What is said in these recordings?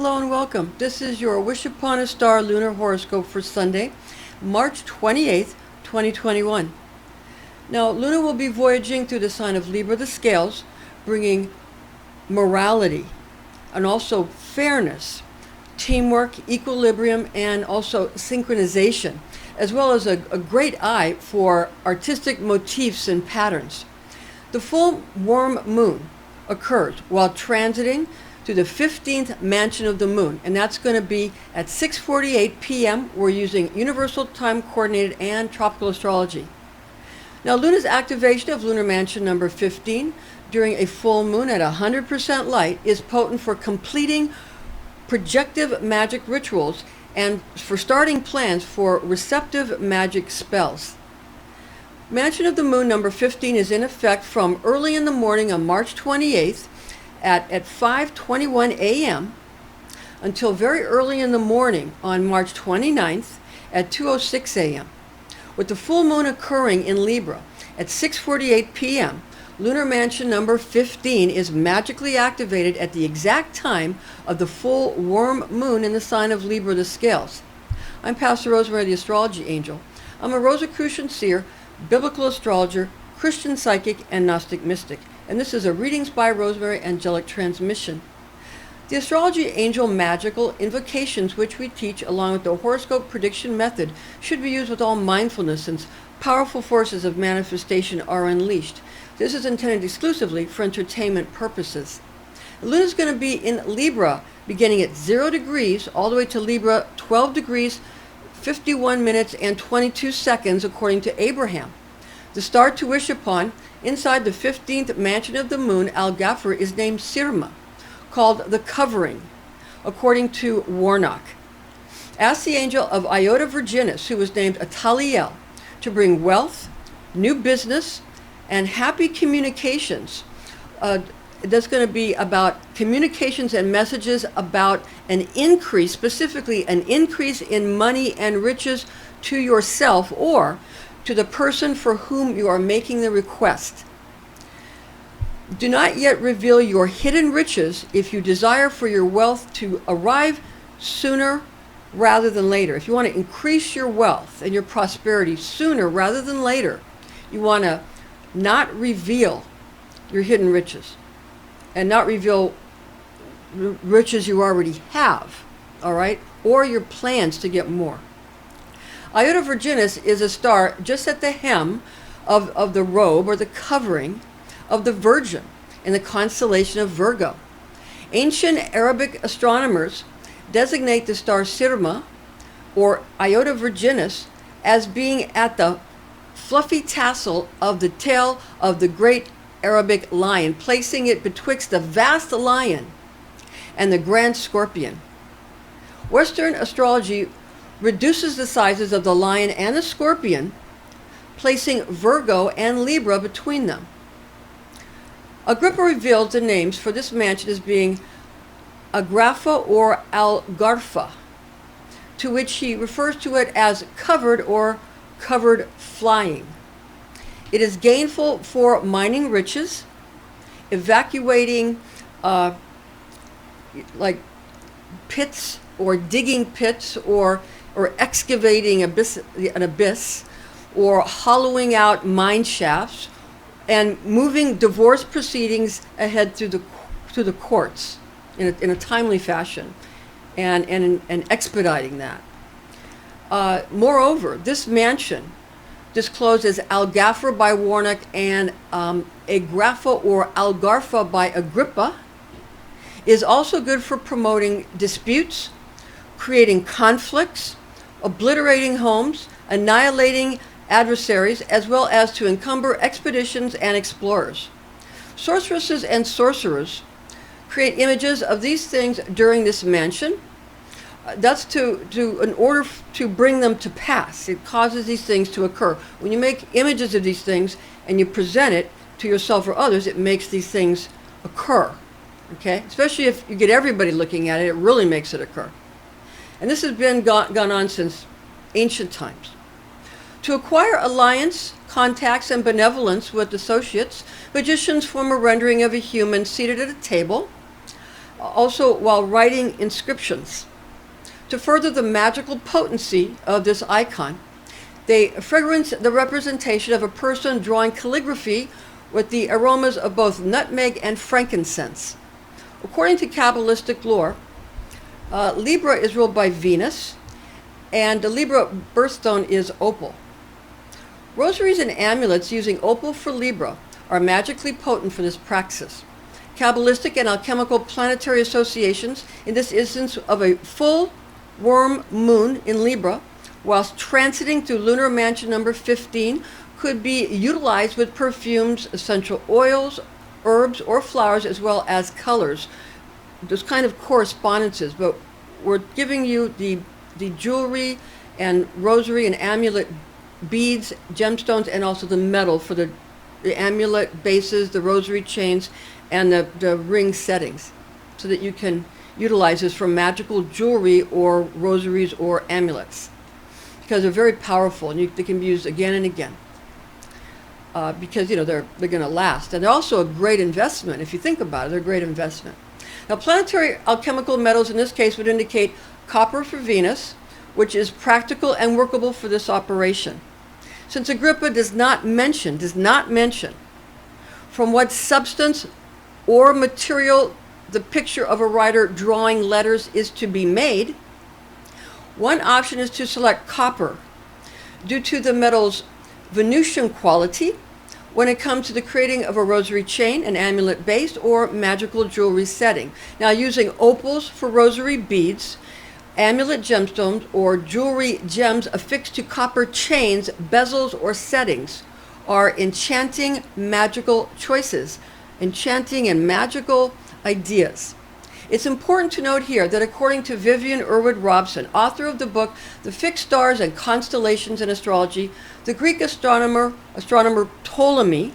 hello and welcome. This is your Wish Upon a Star Lunar Horoscope for Sunday, March 28th, 2021. Now, Luna will be voyaging through the sign of Libra Scales, bringing morality and also fairness, teamwork, equilibrium, and also synchronization, as well as a great eye for artistic motifs and patterns. The full warm moon occurs while transiting through the 15th mansion of the moon, and that's going to be at 6:48 p.m. We're using Universal Time Coordinated and Tropical Astrology. Now, Luna's activation of lunar mansion number 15 during a full moon at 100% light is potent for completing projective magic rituals and for starting plans for receptive magic spells. Mansion of the Moon number 15 is in effect from early in the morning on March 28th at 5:21 a.m. until very early in the morning on March 29th at 2:06 a.m. With the full moon occurring in Libra at 6:48 p.m., Lunar Mansion number 15 is magically activated at the exact time of the full warm moon in the sign of Libra the Scales. I'm Pastor Rosemary, the Astrology Angel. I'm a Rosicrucian seer, biblical astrologer, Christian psychic, and Gnostic mystic. And this is a Readings by Rosemary angelic transmission. The Astrology Angel magical invocations which we teach along with the horoscope prediction method should be used with all mindfulness since powerful forces of manifestation are unleashed. This is intended exclusively for entertainment purposes. Luna is going to be in Libra beginning at 0 degrees all the way to Libra 12 degrees 51 minutes and 22 seconds according to Abraham. The star to wish upon inside the 15th mansion of the moon, Al-Ghafir, is named Syrma, called the Covering, according to Warnock. Ask the angel of Iota Virginis, who was named Ataliel, to bring wealth, new business, and happy communications. That's going to be about communications and messages about an increase, specifically an increase in money and riches to yourself or to the person for whom you are making the request. Do not yet reveal your hidden riches if you desire for your wealth to arrive sooner rather than later. If you want to increase your wealth and your prosperity sooner rather than later, you want to not reveal your hidden riches and not reveal riches you already have, all right, or your plans to get more. Iota Virginis is a star just at the hem of the robe or the covering of the Virgin in the constellation of Virgo. Ancient Arabic astronomers designate the star Syrma or Iota Virginis as being at the fluffy tassel of the tail of the great Arabic lion, placing it betwixt the vast lion and the grand scorpion. Western astrology reduces the sizes of the lion and the scorpion, placing Virgo and Libra between them. Agrippa revealed the names for this mansion as being Agrapha or Algarfa, to which he refers to it as covered or covered flying. It is gainful for mining riches, evacuating like pits or digging pits or excavating an abyss or hollowing out mine shafts and moving divorce proceedings ahead through the courts in a timely fashion and expediting that. Moreover, this mansion, disclosed as Al-Ghafir by Warnock and Agrapha or Algarfa by Agrippa, is also good for promoting disputes, creating conflicts, obliterating homes, annihilating adversaries, as well as to encumber expeditions and explorers. Sorceresses and sorcerers create images of these things during this mansion. That's in order to bring them to pass. It causes these things to occur. When you make images of these things and you present it to yourself or others, it makes these things occur. Okay? Especially if you get everybody looking at it, it really makes it occur. And this has been gone on since ancient times. To acquire alliance, contacts, and benevolence with associates, magicians form a rendering of a human seated at a table. also while writing inscriptions. To further the magical potency of this icon, they fragrance the representation of a person drawing calligraphy with the aromas of both nutmeg and frankincense. According to Kabbalistic lore, Libra is ruled by Venus, and the Libra birthstone is opal. Rosaries and amulets using opal for Libra are magically potent for this praxis. Kabbalistic and alchemical planetary associations, in this instance of a full worm moon in Libra, whilst transiting through lunar mansion number 15, could be utilized with perfumes, essential oils, herbs, or flowers, as well as colors. There's kind of correspondences, but we're giving you the jewelry and rosary and amulet beads, gemstones, and also the metal for the amulet bases, the rosary chains, and the ring settings, so that you can utilize this for magical jewelry or rosaries or amulets, because they're very powerful and they can be used again and again. Because they're going to last, and they're also a great investment. If you think about it, they're a great investment. Now, planetary alchemical metals in this case would indicate copper for Venus, which is practical and workable for this operation. Since Agrippa does not mention from what substance or material the picture of a writer drawing letters is to be made, one option is to select copper due to the metal's Venusian quality when it comes to the creating of a rosary chain, an amulet base, or magical jewelry setting. Now, using opals for rosary beads, amulet gemstones, or jewelry gems affixed to copper chains, bezels, or settings are enchanting magical choices, enchanting and magical ideas. It's important to note here that according to Vivian Irwood Robson, author of the book The Fixed Stars and Constellations in Astrology, the Greek astronomer Ptolemy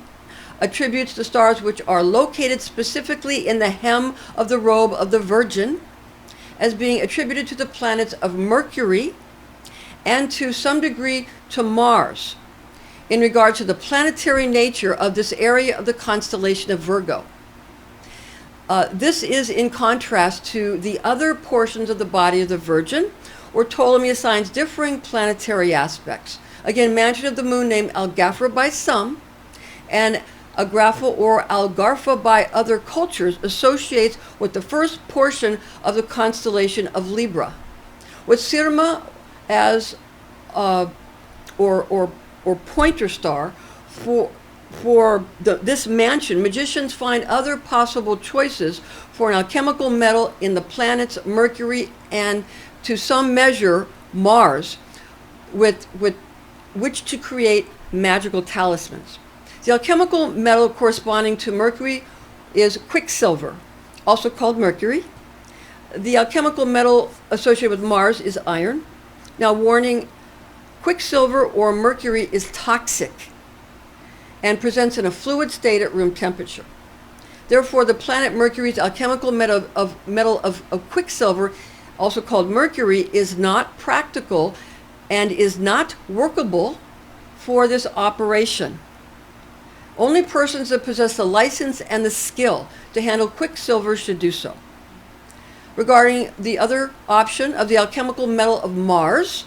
attributes the stars which are located specifically in the hem of the robe of the Virgin as being attributed to the planets of Mercury and to some degree to Mars in regard to the planetary nature of this area of the constellation of Virgo. This is in contrast to the other portions of the body of the Virgin, where Ptolemy assigns differing planetary aspects. Again, mansion of the moon named Algafra by some, and Agrapha or Algarfa by other cultures associates with the first portion of the constellation of Libra. With Syrma as or pointer star for this mansion, magicians find other possible choices for an alchemical metal in the planets Mercury and to some measure Mars, with which to create magical talismans. The alchemical metal corresponding to Mercury is quicksilver, also called mercury. The alchemical metal associated with Mars is iron. Now, warning, quicksilver or mercury is toxic and presents in a fluid state at room temperature. Therefore, the planet Mercury's alchemical metal of quicksilver, also called mercury, is not practical and is not workable for this operation. Only persons that possess the license and the skill to handle quicksilver should do so. Regarding the other option of the alchemical metal of Mars,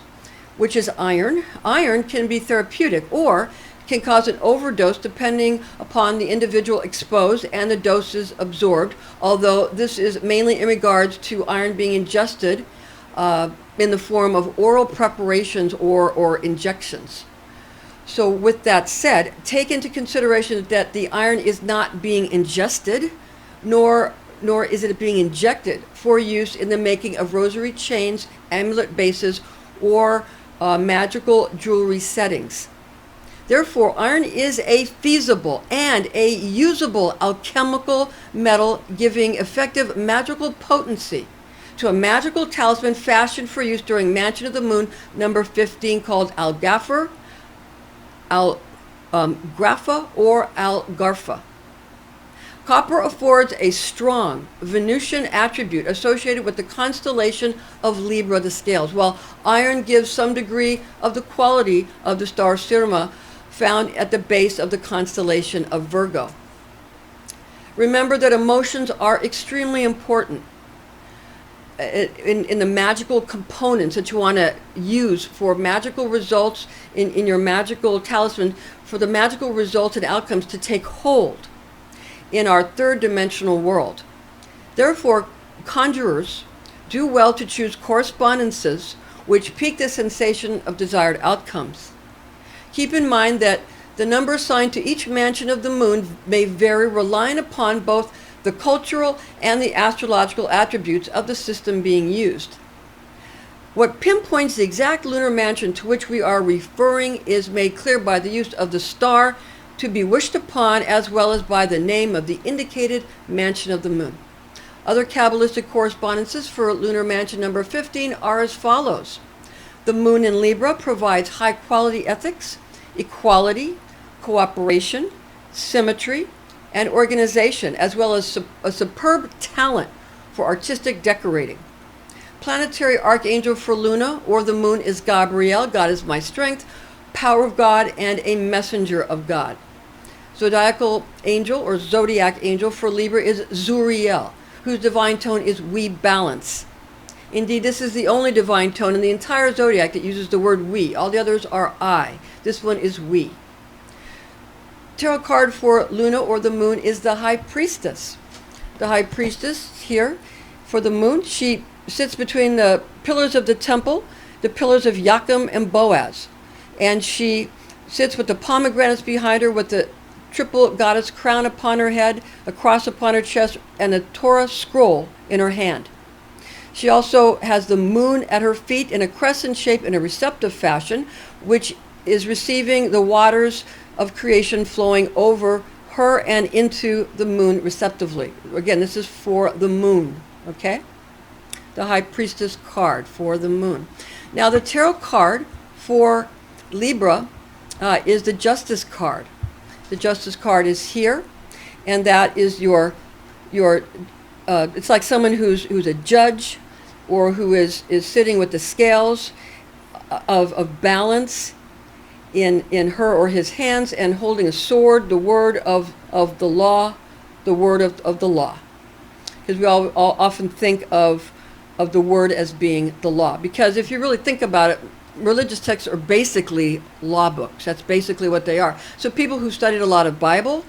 which is iron, iron can be therapeutic or can cause an overdose depending upon the individual exposed and the doses absorbed, although this is mainly in regards to iron being ingested in the form of oral preparations or injections. So with that said, take into consideration that the iron is not being ingested, nor is it being injected for use in the making of rosary chains, amulet bases, or magical jewelry settings. Therefore, iron is a feasible and a usable alchemical metal, giving effective magical potency to a magical talisman fashioned for use during Mansion of the Moon number 15, called Algafra, Algrapha, or Algarfa. Copper affords a strong Venusian attribute associated with the constellation of Libra the Scales, while iron gives some degree of the quality of the star Syrma, found at the base of the constellation of Virgo. Remember that emotions are extremely important in the magical components that you want to use for magical results in your magical talisman, for the magical results and outcomes to take hold in our third dimensional world. Therefore, conjurers do well to choose correspondences which pique the sensation of desired outcomes. Keep in mind that the number assigned to each mansion of the moon may vary, relying upon both the cultural and the astrological attributes of the system being used. What pinpoints the exact lunar mansion to which we are referring is made clear by the use of the star to be wished upon, as well as by the name of the indicated mansion of the moon. Other Kabbalistic correspondences for lunar mansion number 15 are as follows. The moon in Libra provides high-quality ethics, equality, cooperation, symmetry, and organization, as well as a superb talent for artistic decorating. Planetary Archangel for Luna or the moon is Gabriel. God is my strength, power of God, and a messenger of God. Zodiacal angel or zodiac angel for Libra is Zuriel, whose divine tone is we balance. Indeed, this is the only divine tone in the entire zodiac that uses the word we. All the others are I. This one is we. Tarot card for Luna or the moon is the High Priestess. The High Priestess here for the moon, she sits between the pillars of the temple, the pillars of Joachim and Boaz. And she sits with the pomegranates behind her, with the triple goddess crown upon her head, a cross upon her chest, and a Torah scroll in her hand. She also has the moon at her feet in a crescent shape in a receptive fashion, which is receiving the waters of creation flowing over her and into the moon receptively. Again, this is for the moon, okay? The High Priestess card for the moon. Now, the tarot card for Libra is the Justice card. The Justice card is here, and that is your it's like someone who's a judge, or who is sitting with the scales of balance in her or his hands, and holding a sword, the word of the law, the word of the law. Because we all often think of the word as being the law. Because if you really think about it, religious texts are basically law books. That's basically what they are. So people who studied a lot of Bible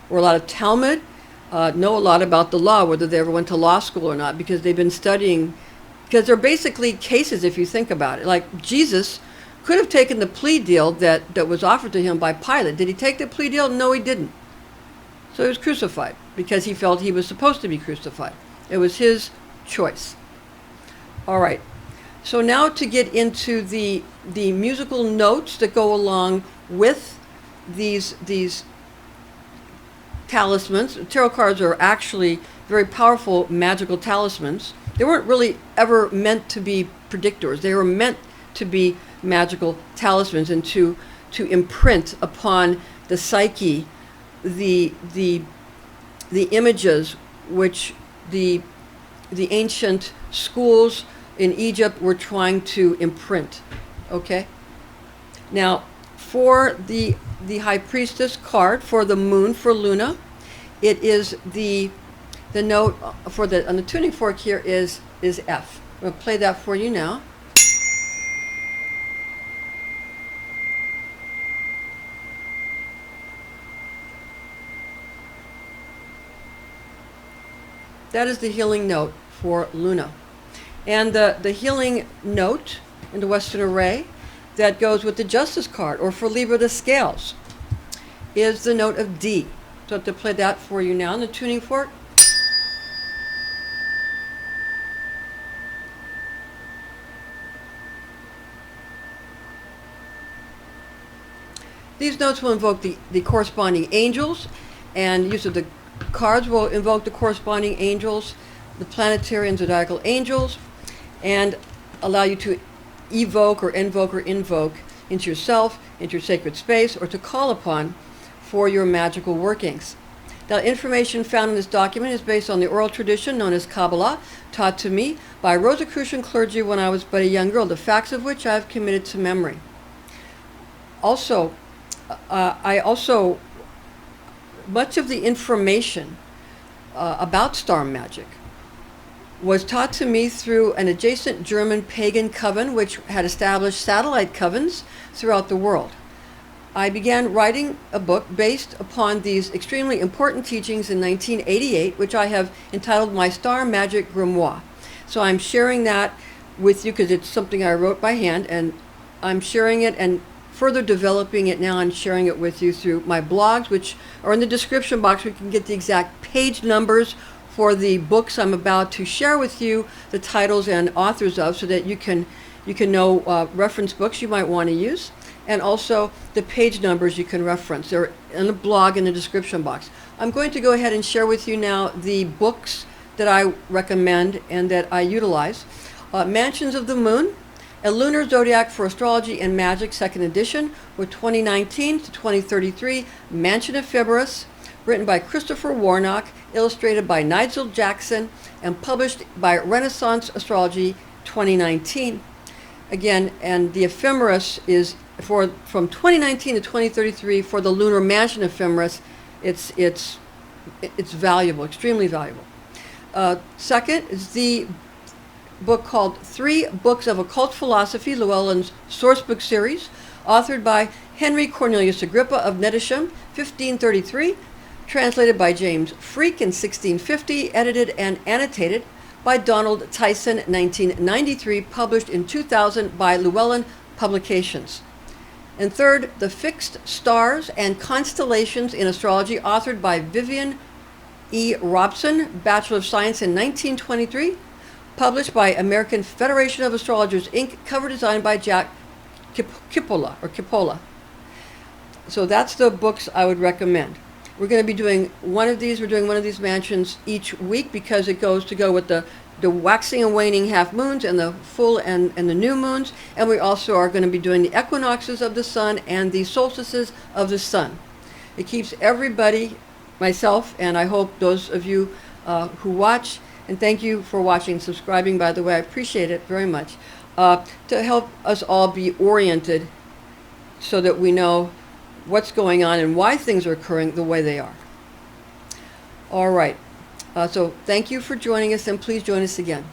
or a lot of Talmud know a lot about the law, whether they ever went to law school or not, because they've been studying, because they're basically cases if you think about it. Like Jesus could have taken the plea deal that was offered to him by Pilate. Did he take the plea deal? No, he didn't. So he was crucified because he felt he was supposed to be crucified. It was his choice. All right. So now to get into the musical notes that go along with these talismans. Tarot cards are actually very powerful magical talismans. They weren't really ever meant to be predictors. They were meant to be magical talismans and to imprint upon the psyche the images which the ancient schools in Egypt were trying to imprint. Okay? Now, for the High Priestess card for the moon for Luna, it is the note for on the tuning fork here is F. I'm going to play that for you now. That is the healing note for Luna. And the healing note in the Western array that goes with the Justice card, or for Libra the Scales, is the note of D. So I have to play that for you now in the tuning fork. These notes will invoke the corresponding angels, and use of the cards will invoke the corresponding angels, the planetary and zodiacal angels, and allow you to evoke or invoke into yourself, into your sacred space, or to call upon for your magical workings. Now, information found in this document is based on the oral tradition known as Kabbalah, taught to me by Rosicrucian clergy when I was but a young girl, the facts of which I have committed to memory. Also, much of the information about star magic was taught to me through an adjacent German pagan coven which had established satellite covens throughout the world. I began writing a book based upon these extremely important teachings in 1988, which I have entitled My Star Magic Grimoire. So I'm sharing that with you because it's something I wrote by hand, and I'm sharing it and further developing it now and sharing it with you through my blogs, which are in the description box. We can get the exact page numbers for the books I'm about to share with you, the titles and authors of, so that you can know reference books you might want to use, and also the page numbers you can reference. They're in the blog in the description box. I'm going to go ahead and share with you now the books that I recommend and that I utilize. Mansions of the Moon, A Lunar Zodiac for Astrology and Magic, 2nd edition, with 2019 to 2033, Mansion Ephemeris, written by Christopher Warnock, illustrated by Nigel Jackson, and published by Renaissance Astrology 2019. Again, and the Ephemeris is from 2019 to 2033 for the Lunar Mansion Ephemeris. It's valuable, extremely valuable. Second is the book called 3 Books of Occult Philosophy, Llewellyn's Sourcebook Series, authored by Henry Cornelius Agrippa of Nettisham, 1533, translated by James Freak in 1650, edited and annotated by Donald Tyson, 1993, published in 2000 by Llewellyn Publications. And third, The Fixed Stars and Constellations in Astrology, authored by Vivian E. Robson, Bachelor of Science in 1923, published by American Federation of Astrologers, Inc., cover design by Jack Kipola. So that's the books I would recommend. We're going to be doing one of these. We're doing one of these mansions each week because it goes to go with the waxing and waning half moons and the full and the new moons. And we also are going to be doing the equinoxes of the sun and the solstices of the sun. It keeps everybody, myself, and I hope those of you who watch, and thank you for watching, subscribing, by the way, I appreciate it very much, to help us all be oriented so that we know what's going on and why things are occurring the way they are. All right. So thank you for joining us, and please join us again.